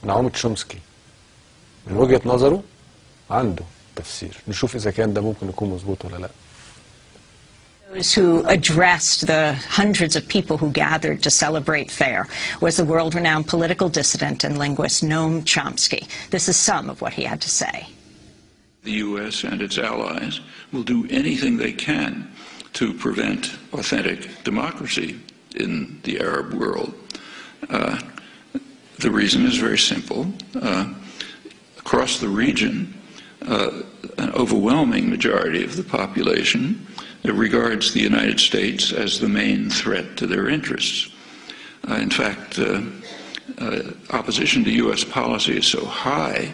ناعوم تشومسكي من وجهة نظره عنده تفسير، نشوف إذا كان ده ممكن يكون مظبوط ولا لا. Those who addressed the hundreds of people who gathered to celebrate FAIR was the world-renowned political dissident and linguist Noam Chomsky. This is some of what he had to say. The U.S. and its allies will do anything they can to prevent authentic democracy in the Arab world. The reason is very simple. Across the region, an overwhelming majority of the population regards the United States as the main threat to their interests. In fact, opposition to U.S. policy is so high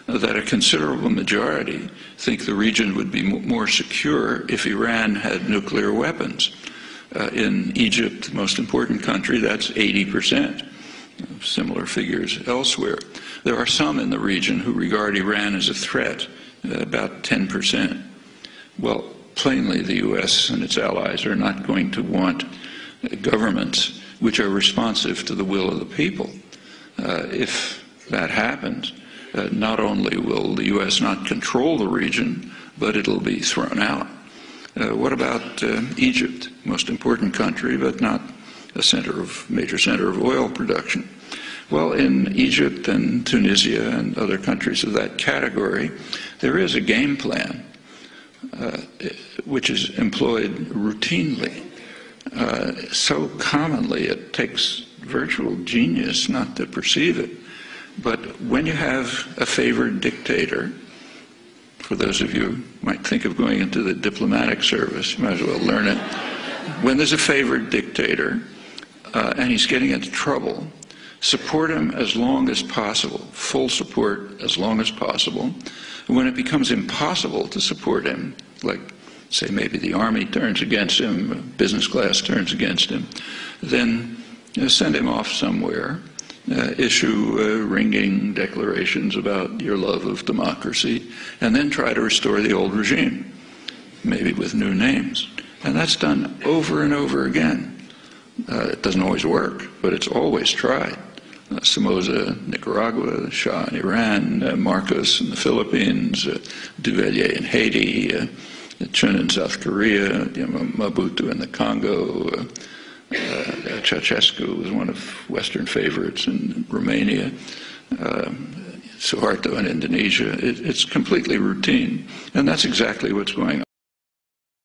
that a considerable majority think the region would be more secure if Iran had nuclear weapons. In Egypt, the most important country, that's 80%. Similar figures elsewhere. There are some in the region who regard Iran as a threat, about 10%. Well, plainly the U.S. and its allies are not going to want governments which are responsive to the will of the people. If that happens, not only will the U.S. not control the region, but it'll be thrown out. What about Egypt, most important country, but not a major center of oil production? Well, in Egypt and Tunisia and other countries of that category, there is a game plan which is employed routinely, so commonly it takes virtual genius not to perceive it. But when you have a favored dictator, for those of you who might think of going into the diplomatic service, you might as well learn it. When there's a favored dictator and he's getting into trouble, support him as long as possible, full support as long as possible. When it becomes impossible to support him, like say maybe the army turns against him, business class turns against him, then send him off somewhere, issue ringing declarations about your love of democracy, and then try to restore the old regime, maybe with new names. And that's done over and over again. It doesn't always work, but it's always tried. Somoza, Nicaragua, Shah in Iran, Marcos in the Philippines, Duvalier in Haiti, Chun in South Korea, Mobutu in the Congo, Ceausescu was one of Western favorites in Romania, Suharto in Indonesia. It's completely routine, and that's exactly what's going on.